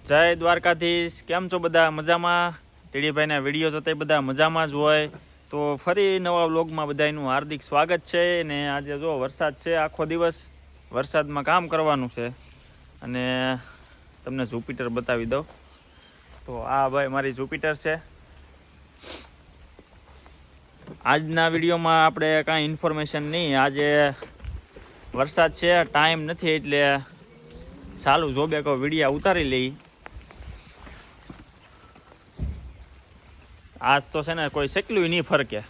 જય દ્વારકાધીશ. કેમ છો બધા? મજામાં? ટીડીભાઈના વિડીયો જોતા બધા મજામાં જ હોય. તો ફરી નવા વ્લોગમાં બધાનું હાર્દિક સ્વાગત છે. ને આજે જો વરસાદ છે, આખો દિવસ વરસાદમાં કામ કરવાનું છે. અને તમને જુપિટર બતાવી દઉં. તો આ ભાઈ મારી જુપિટર છે. આજના વિડીયોમાં આપણે કાંઈ ઇન્ફોર્મેશન નહીં. આજે વરસાદ છે, ટાઈમ નથી, એટલે ચાલુ જોબે કહો વિડીયા ઉતારી લઈ. આજ તો છે ને કોઈ શેકલું નહીં ફરકે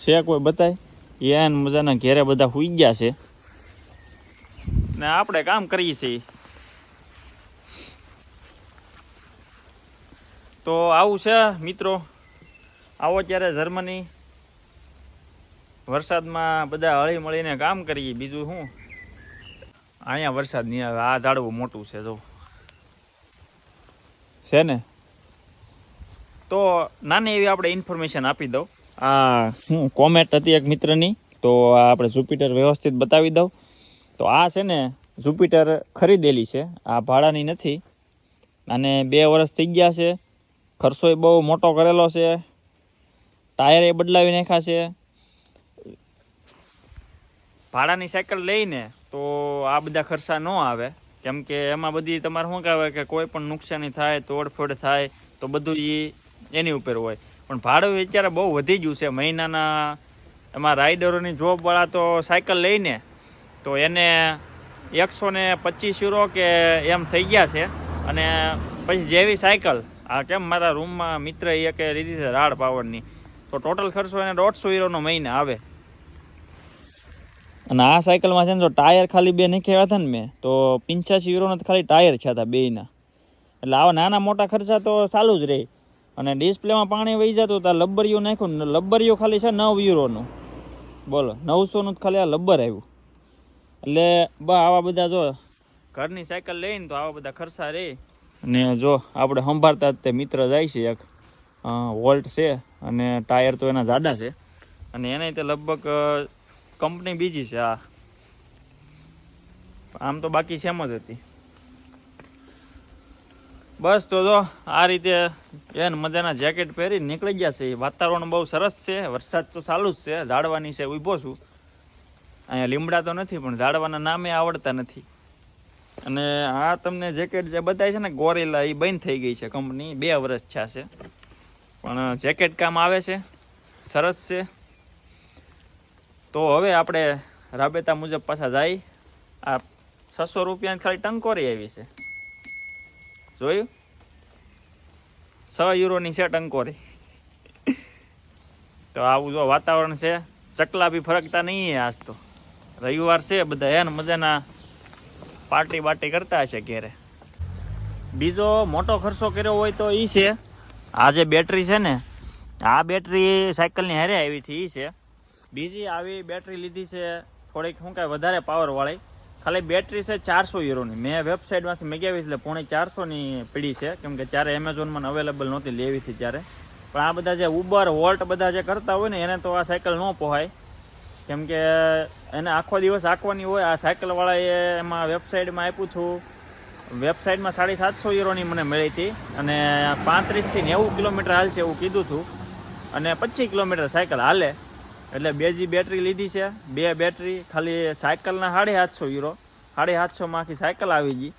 છે, કોઈ બતાય એન મજાના ઘેરે બધા હુઈ ગયા છે ને આપણે કામ કરીએ છીએ. તો આવું છે મિત્રો, આવો ત્યારે જર્મની વરસાદમાં બધા હળી મળીને કામ કરીએ. બીજું શું, અહીંયા વરસાદ નહીં આવે. આ ઝાડવું મોટું છે જો છે ને. તો નાની એવી આપણે ઇન્ફોર્મેશન આપી દઉં. આ શું કોમેન્ટ હતી એક મિત્રની, તો આ આપણે જુપિટર વ્યવસ્થિત બતાવી દઉં. તો આ છે ને જુપિટર ખરીદેલી છે, આ ભાડાની નથી. અને 2 વર્ષ થઈ ગયા છે. ખર્ચો બહુ મોટો કરેલો છે. ટાયર એ બદલાવી નાખ્યા છે. ભાડાની સાયકલ લઈને તો આ બધા ખર્ચા ન આવે, કેમ કે એમાં બધી તમારે શું કહેવાય કે કોઈ પણ નુકસાની થાય, તોડફોડ થાય તો બધું એની ઉપર હોય. પણ ભાડું અત્યારે બહુ વધી ગયું છે મહિનાના. એમાં રાઇડરોની જોબવાળા તો સાયકલ લઈને તો એને 125 યુરો કે એમ થઈ ગયા છે. અને પછી જેવી સાયકલ આ કેમ મારા રૂમમાં મિત્ર એક લીધી છે રાડ પાવરની, તો ટોટલ ખર્ચો એને 150 યુરોનો મહિને આવે. અને આ સાયકલમાં છે ને જો ટાયર ખાલી 2 નાખ્યા હતા ને મેં, તો 85 યુરોના ખાલી ટાયર છે હતા બેયના. એટલે આવા નાના મોટા ખર્ચા તો ચાલુ જ રહે. અને ડિસ્પ્લેમાં પાણી વહી જતું તો લબ્બરિયું નાખ્યું ને, લબ્બરિયું ખાલી છે 9 યુરોનું. બોલો 900નું જ ખાલી આ લબ્બર આવ્યું. એટલે આવા બધા જો ઘરની સાયકલ લઈને તો આવા બધા ખર્ચા રહે. અને જો આપણે સંભાળતા જ તે મિત્ર જાય છે એક વોલ્ટ છે, અને ટાયર તો એના જાડા છે. અને એને તે લગભગ કંપની બીજી છે. આમ તો બાકી સેમ જ હતી. બસ તો જો આ રીતે એને મજાના જેકેટ પહેરી નીકળી ગયા છે. વાતાવરણ બહુ સરસ છે, વરસાદ તો ચાલુ જ છે. ઝાડવાની છે ઊભો છું. અહીંયા લીમડા તો નથી, પણ ઝાડવાના નામે આવડતા નથી. અને આ તમને જેકેટ જે બતાવી છે ને ગોરેલા, એ બંધ થઈ ગઈ છે કંપની. 2 વર્ષ થયા છે, પણ જેકેટ કામ આવે છે, સરસ છે. તો હવે આપણે રાબેતા મુજબ પાછા જાય. આ 600 રૂપિયાની ખાલી ટંકોરી આવી છે, જોયું? 6 યુરોની છે ટંકોરી. તો આવું જો વાતાવરણ છે. ચકલા બી ફરકતા નહીં. આજ તો રવિવાર છે, બધા એને મજાના પાર્ટી બાર્ટી કરતા હશે ઘેરે. બીજો મોટો ખર્ચો કર્યો હોય તો એ છે આ જે બેટરી છે ને, આ બેટરી સાયકલની હારે આવી હતી. એ છે બીજી આવી બેટરી લીધી છે, થોડીક શું કાંઈ વધારે પાવરવાળી. ખાલી બેટરી છે 400 યુરોની. મેં વેબસાઇટમાંથી મગાવી એટલે 450ની પડી છે, કેમ કે ત્યારે એમેઝોનમાં અવેલેબલ નહોતી લેવી હતી ત્યારે. પણ આ બધા જે ઉબર વોલ્ટ બધા જે કરતા હોય ને, એને તો આ સાયકલ ન પોહાય, કેમ કે એને આખો દિવસ આંકવાની હોય. આ સાયકલવાળાએ એમાં વેબસાઇટમાં આપ્યું હતું, વેબસાઇટમાં 750 યુરોની મને મળી હતી. અને 35 થી 90 કિલોમીટર હાલશે એવું કીધું હતું. અને 25 કિલોમીટર સાયકલ હાલે. એટલે 2G બેટરી લીધી છે. 2 બેટરી ખાલી સાયકલના 750 યુરો. 750માં આખી સાયકલ આવી ગઈ.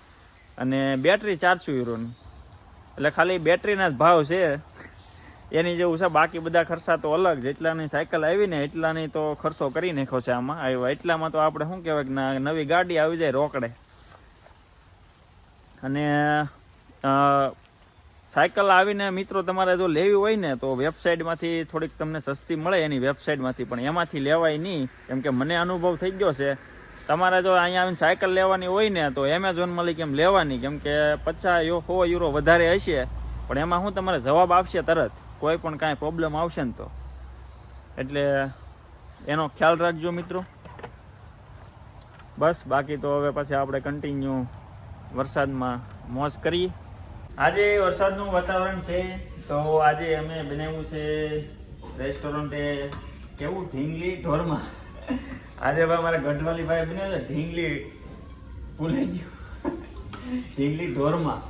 અને બેટરી 400 યુરોની. એટલે ખાલી બેટરીના જ ભાવ છે એની જેવું છે. બાકી બધા ખર્ચા તો અલગ. જેટલાની સાયકલ આવી ને એટલાની તો ખર્ચો કરી નાખ્યો છે આમાં. આવ્યો એટલામાં તો આપણે શું કહેવાય કે નવી ગાડી આવી જાય રોકડે. અને સાયકલ આવીને મિત્રો તમારે જો લેવી હોય ને તો વેબસાઇટમાંથી થોડીક તમને સસ્તી મળે એની વેબસાઇટમાંથી, પણ એમાંથી લેવાય નહીં, કેમ કે મને અનુભવ થઈ ગયો છે. તમારે જો અહીંયા આવીને સાયકલ લેવાની હોય ને તો એમેઝોનમાંથી કેમ લેવાની, કેમ કે 50-100 યુરો વધારે હશે, પણ એમાં શું તમારે જવાબ આપશે તરત, કોઈ પણ કાંઈ પ્રોબ્લેમ આવશે ને તો. એટલે એનો ખ્યાલ રાખજો મિત્રો. બસ બાકી તો હવે પછી આપણે કન્ટિન્યુ વરસાદમાં મોજ કરીએ. આજે વરસાદનું વાતાવરણ છે, તો આજે અમે બનાવ્યું છે રેસ્ટોરન્ટે કેવું ઢીંગલી ઢોરમાં. આજે ભાઈ મારા ગઢવાલી ભાઈ બનાવ્યું છે ઢીંગલી, ભૂલાઈ ગયું ઢીંગલી ઢોરમાં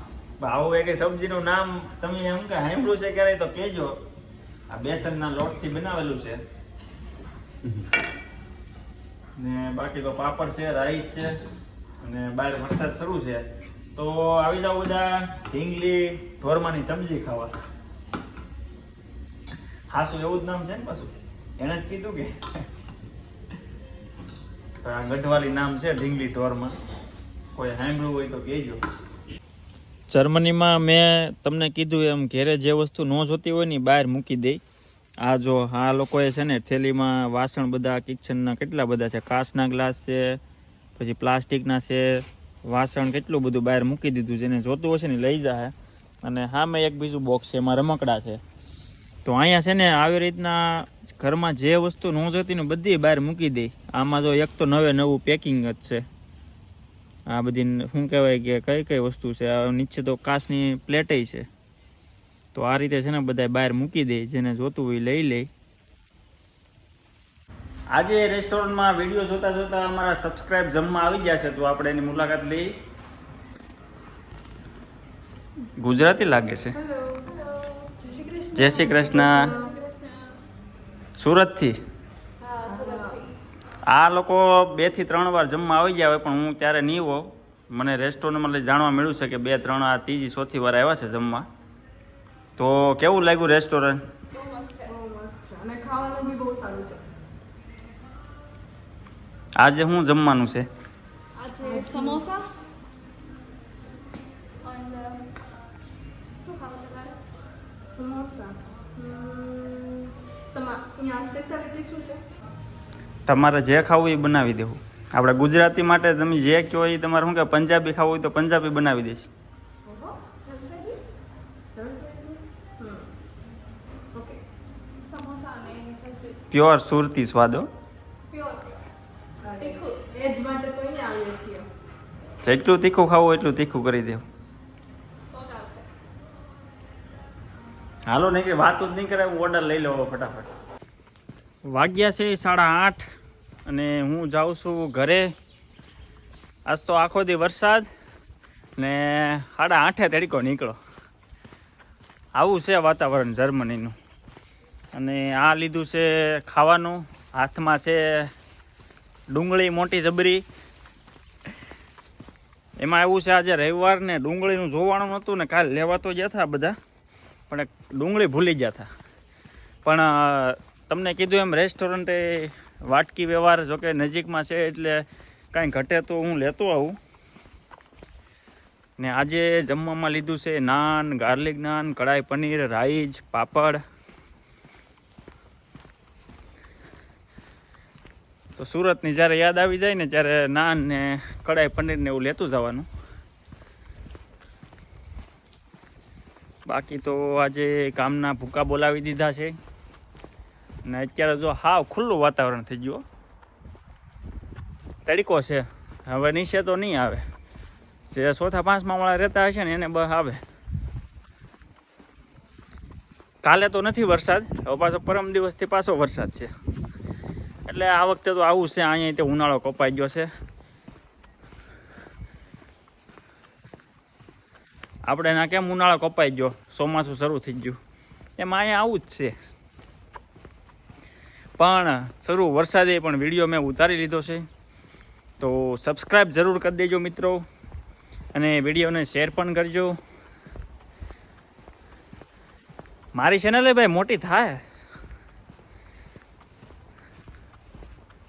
આવું એક સબ્જીનું નામ તમે એમ કે સાંભળ્યું છે ક્યારે તો કહેજો. આ બેસનના લોટથી બનાવેલું છે ને બાકી તો પાપડ છે, રાઈસ છે અને બહાર વરસાદ શરૂ છે તો આવી જાવ બધા ઢીંગલી ઢોરમાની સબ્જી ખાવા. હાસુ એવું જ નામ છે ને પાછું, એને જ કીધું કે ગઢવાલી નામ છે ઢીંગલી ઢોરમાં. કોઈ સાંભળ્યું હોય તો કહેજો. જર્મનીમાં મેં તમને કીધું એમ ઘેરે જે વસ્તુ ન જોતી હોય ને બહાર મૂકી દે. આ જો આ લોકોએ છે ને થેલીમાં વાસણ બધા કિચનના કેટલા બધા છે, કાચના ગ્લાસ છે, પછી પ્લાસ્ટિકના છે વાસણ, કેટલું બધું બહાર મૂકી દીધું. જેને જોતું હશે ને લઈ જાય. અને હા મેં એક બીજું બોક્સ છે એમાં રમકડા છે. તો અહીંયા છે ને આવી રીતના ઘરમાં જે વસ્તુ ન જોતી ને બધી બહાર મૂકી દે. આમાં જો એક તો નવું પેકિંગ જ છે. આ બધી શું કહેવાય કે કઈ કઈ વસ્તુ છે, નીચે તો કાચની પ્લેટે છે. તો આ રીતે છે ને બધા બહાર મૂકી દે, જેને જોતું હોય લઈ લે. આજે રેસ્ટોરન્ટમાં વિડીયો જોતા જોતા અમારા સબસ્ક્રાઇબ જમવા આવી ગયા છે તો આપણે એની મુલાકાત લઈ. ગુજરાતી લાગે છે. જય શ્રી કૃષ્ણ. સુરતથી આ લોકો 2 થી 3 વાર જમવા આવી ગયા હોય પણ હું ત્યારે નહીં હોઉં. મને રેસ્ટોરન્ટમાં જાણવા મળ્યું છે કે 2-3 આ ત્રીજી ચોથી વાર આવ્યા છે જમવા. તો કેવું લાગ્યું રેસ્ટોરન્ટ? આજે શું જમવાનું છે? સમોસા તમારે જે ખાવું એ બનાવી દેવું. આપણે ગુજરાતી માટે તમે જે કહો એ તમારે શું કે પંજાબી ખાવું હોય તો પંજાબી બનાવી દઈશ. પ્યોર સુરતી સ્વાદ હો. જેટલું તીખું ખાવું એટલું તીખું કરી દેવું. હાલો નહીં કે વાતો જ નહીં કરે, હું ઓર્ડર લઈ લઉં ફટાફટ. વાગ્યા છે 8:30 અને હું જાઉં છું ઘરે. આજ તો આખો દી વરસાદ ને 8:30 તડકો નીકળો. આવું છે વાતાવરણ જર્મનીનું. અને આ લીધું છે ખાવાનું. હાથમાં છે ડુંગળી મોટી જબરી. એમાં એવું છે આજે રવિવાર ને ડુંગળીનું જોવાનું નહોતું ને કાલે લેવા તો ગયા હતા બધા પણ ડુંગળી ભૂલી ગયા હતા. પણ તમને કીધું એમ રેસ્ટોરન્ટે વાટકી વ્યવહાર જોકે નજીકમાં છે એટલે કાંઈ ઘટે તો હું લેતો આવું. ને આજે જમવામાં લીધું છે નાન, ગાર્લિક નાન, કઢાઈ પનીર, રાઈસ, પાપડ. તો સુરતની જ્યારે યાદ આવી જાય ને ત્યારે નાન ને કઢાઈ પનીર ને એવું લેતું જવાનું. બાકી તો આજે કામના ભૂકા બોલાવી દીધા છે ને અત્યારે જો હાવ ખુલ્લું વાતાવરણ થઈ ગયું. તડકો છે હવે નીચે તો નહીં આવે. જે 4થા 5મા વાળા રહેતા હશે ને એને બસ આવે. કાલે તો નથી વરસાદ, હવે પાછો પરમ દિવસથી પાછો વરસાદ છે. એટલે આ વખતે તો આવું છે. અહીંયા તે ઉનાળો કપાઈ ગયો છે. આપણે ના કેમ ઉનાળો કપાઈ ગયો, ચોમાસું શરૂ થઈ ગયું, એમાં અહીંયા આવું જ છે. પણ શરૂ વરસાદે પણ વિડીયો મેં ઉતારી લીધો છે. તો સબસ્ક્રાઈબ જરૂર કરી દેજો મિત્રો અને વિડીયોને શેર પણ કરજો. મારી ચેનલ ભાઈ મોટી થાય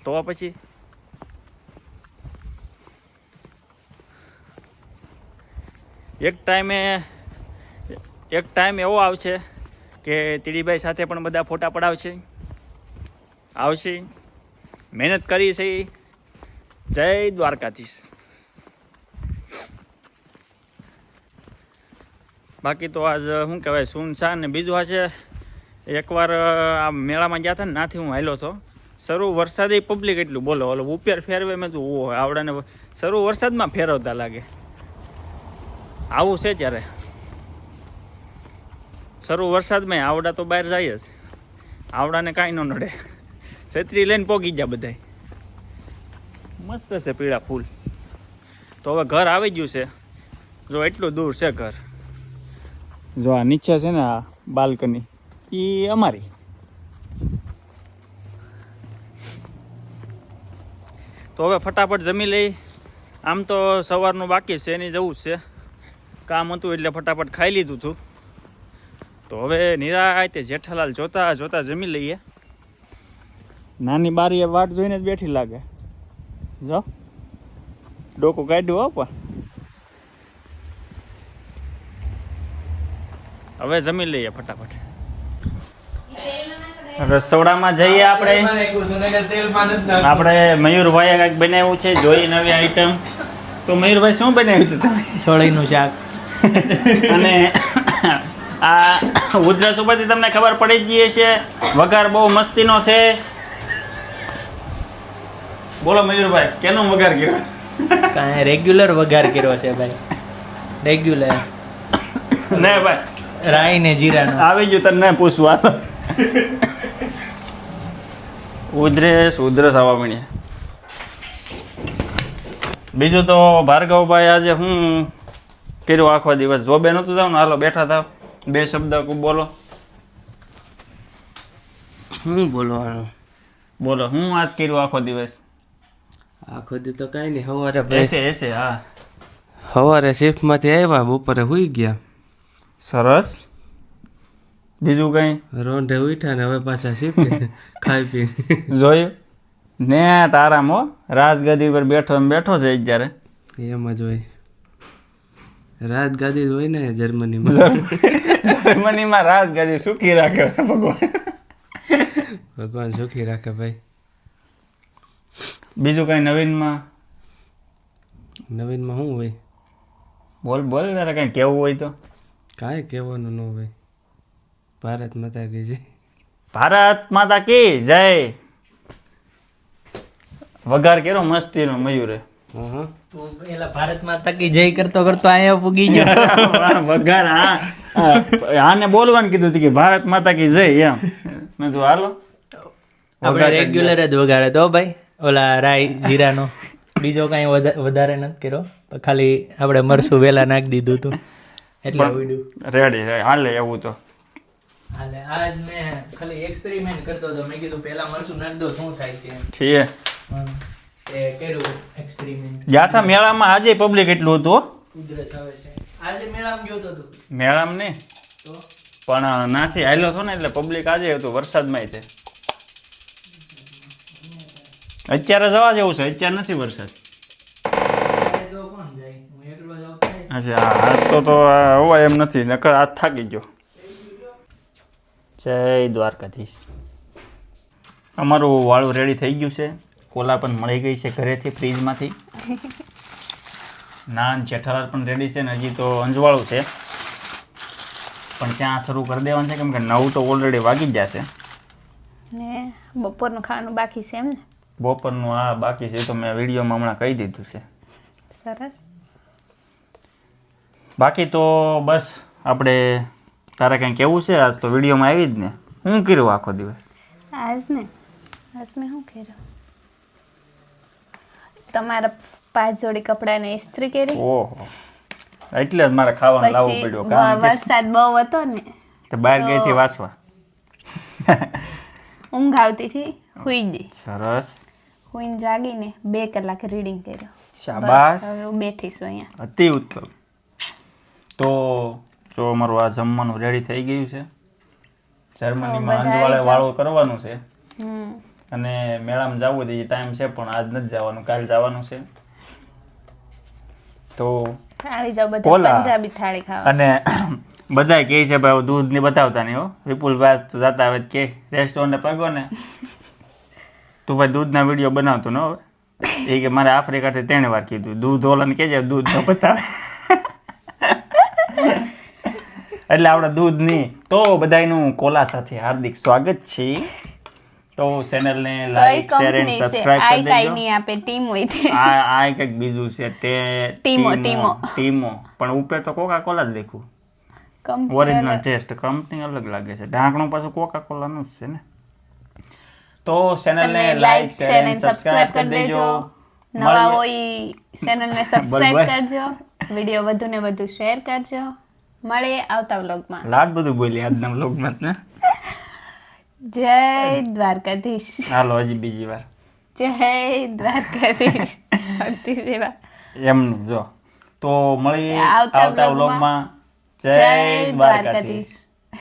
તો પછી એક ટાઈમ એવો આવશે કે તીડીભાઈ સાથે પણ બધા ફોટા પડાવશે. મહેનત કરી છે. જય દ્વારકાધીશ. બાકી તો આજ શું કહેવાય સુનસાન ને બીજું આ છે એકવાર આ મેળામાં ગયા હતા ને નાથી હું હાલ્યો હતો. શરૂ વરસાદે પબ્લિક એટલું બોલો ઓલો ઉપર ફેરવે મેં તો આવડાને શરૂ વરસાદમાં ફેરવતા લાગે. આવું છે ત્યારે શરૂ વરસાદમાં આવડા તો બહાર જાય જ. આવડાને કાંઈ ન નડે. છત્રી લઈને પોગી ગયા બધાય. મસ્ત છે પીળા ફૂલ. તો હવે ઘર આવી ગયું છે જો એટલું દૂર છે ઘર. જો આ નીચે છે ને આ બાલ્કની એ અમારી. તો હવે ફટાફટ જમી લઈ. આમ તો સવારનું બાકી છે, એની જવું છે, કામ હતું એટલે ફટાફટ ખાઈ લીધું હતું. તો હવે નિરાંતે જેઠાલાલ જોતા જોતા જમી લઈએ. નાની બારીએ વાટ જોઈને જ બેઠી લાગે. જો ડોકું કાઢ્યું હો પણ. હવે જમી લઈએ ફટાફટ. રસોડામાં જઈએ આપણે. આપણે મયુરભાઈએ કંઈક બનાવ્યું છે, જોઈ નવી આઈટમ. તો મયુરભાઈ શું બનાવ્યું છે તમે? સોળીનું શાક. અને આ ઉધરસ ઉપરથી તમને ખબર પડી જ ગઈ છે, વઘાર બહુ મસ્તીનો છે. બોલો મયુરભાઈ, કેનો વઘાર કર્યો? કાંઈ રેગ્યુલર વઘાર કર્યો છે ભાઈ, રેગ્યુલર. ને ભાઈ રાઈ ને જીરાનો આવી ગયું, તને પૂછવા. ઉધરસ આવવા મળ્યા. બીજું તો ભાર્ગવભાઈ આજે હું કર્યું આખો દિવસ? જોબે નહોતું જાવ ને? હાલો બેઠા થાવ, 2 શબ્દ બોલો. શું બોલવાનું? બોલો, હું આજ કર્યું આખો દિવસ? આખો દી તો કાંઈ નહીં. સવારે એસે હા, સવારે શિફ્ટમાંથી આવ્યા, બપોરે સુઈ ગયા. સરસ. બીજું કઈ? રોંઢે ઉઠ્યા ને હવે પાછા શિફ્ટ ખાઈ પી જોયું ને તારામ હો, રાજગાદી પર બેઠો છે અત્યારે. એમ જ હોય, રાજગાદી હોય ને જર્મનીમાં. જર્મનીમાં રાજગાદી સુખી રાખે ભગવાન. ભગવાન સુખી રાખે ભાઈ. બીજું કઈ નવીનમાં? નવીનમાં શું હોય? બોલ તારે કઈ કેવું હોય તો. કાંઈ કહેવાનું ન હોય. ભારત માતા કી જય. ભારત માતા કી જય. વઘાર કેરો મસ્તીનો મયુરે. તું પેલા ભારત માતા કી જય કરતો અહીંયા પૂગી ગયો. વઘાર આને બોલવાનું કીધું હતું કે ભારત માતા કી જય એમ. મેં તો હાલો આપણે રેગ્યુલર જ વઘારે તો ભાઈ, ઓલા રાઈ જીરાનો. બીજો કાંઈ વધારે નથી કર્યો, ખાલી આપણે મરસું વહેલા નાખી દીધું હતું એટલે ઉડ્યું. રેડી હાલે એવું તો. હાલે આજ મેં ખાલી એક્સપેરિમેન્ટ કરતો હતો. મેં કીધું પહેલા મરસું નાખી દો, શું થાય છે છીએ. એ કર્યું એક્સપેરિમેન્ટ. જાતા મેળામાં આજે પબ્લિક એટલું હતું હો. ઉધરસ આવે છે આજે મેળામાં ગયો તો તું? મેળામાં નહીં તો પણ નાથી આવેલો હતો ને એટલે પબ્લિક આજે હતું, વરસાદમાં તે. અત્યારે જવા જેવું છે, અત્યારે નથી વરસાદ. તો કોણ જાય? હું એકલો જાઉં થાય. અચ્છા આજ તો હોવાય એમ નથી, નકર આજ થાકી ગયો. જય દ્વારકાધીશ. અમારું વાળું રેડી થઈ ગયું છે. કોલા પણ મળી ગઈ છે ઘરેથી, ફ્રીજમાંથી. નાન જેઠાલાલ પણ રેડી છે ને હજી તો અંજવાળું છે, પણ ત્યાં શરૂ કરી દેવાનું છે કેમ કે 9 તો ઓલરેડી વાગી જ જશે. ને બપોરનું ખાવાનું બાકી છે એમ ને? બપોરનું આ બાકી છે, તો મેં વિડીયોમાં હમણાં કહી દીધું છે. સરસ. બાકી તો બસ આપણે, તારે કંઈ કેવું છે? આજ તો વિડીયોમાં આવી જ ને. શું કર્યું આખો દિવસ? આજ મેં શું કર્યું? તમારા 5 જોડી કપડાને ઇસ્ત્રી કરી. ઓહો, એટલે જ મારે ખાવાનું લાવવું પડ્યું. પછી વરસાદ બહુ હતો ને તો બહાર ગઈ થી વાસવા. ઊંઘ આવતી હતી, હુઈ ગઈ. સરસ. હુઈને જાગીને 2 કલાક રીડિંગ કર્યો. શાબાશ. હવે હું બેઠી છું અહીંયા. અતિ ઉત્તમ. તો જો અમારું આ જમવાનું રેડી થઈ ગયું છે. જર્મનીમાં અંજવાળે વાળું કરવાનું છે અને મેળામાં જવું તો ટાઈમ છે, પણ આજ નથી જવાનું, કાલ જવાનું છે. તો આવી જાવ બધા પંજાબી થાળી ખાવા. અને બધા કહે છે ભાઈ દૂધ ને બતાવતા નહીં હો. વિપુલભાઈ તો જતા હવે કે રેસ્ટોરન્ટ પગો ને તું ભાઈ દૂધના વિડીયો બનાવતો ને. હવે એ કે મારે આફ્રિકાથી 3 વાર કીધું દૂધ ઓલાને કહેજે દૂધ ન બતાવે. એટલે આપણે દૂધ નહીં. તો બધાનું કોલા સાથે હાર્દિક સ્વાગત છે. તો ચેનલને લાઈક શેર એન્ડ સબસ્ક્રાઇબ કરી દેજો. આઈ કાઈ નહીં આપે, ટીમ હોય છે. આ કંઈક બીજું છે, ટીમો પણ ઉપર તો કોકા કોલા જ લખ્યું. ઓરિજિનલ ટેસ્ટ, કંપની અલગ લાગે છે. ઢાંકણું પાછું કોકા કોલાનું જ છે ને. તો ચેનલને લાઈક શેર એન્ડ સબસ્ક્રાઇબ કરી દેજો. નવા હોય ચેનલને સબસ્ક્રાઇબ કરજો. વિડીયો વધુ ને વધુ શેર કરજો. મળીએ આવતા વ્લોગમાં. લાડ બધું બોલી આજના વ્લોગમાં ને. જય દ્વારકાધીશ. હાલો હજી બીજી વાર જય દ્વારકાધીશ. ભક્તિ સેવા એમ નહીં જો તો મળીએ આવતા આવતા vlogમાં. વ્લોગમાં. જય દ્વારકાધીશ.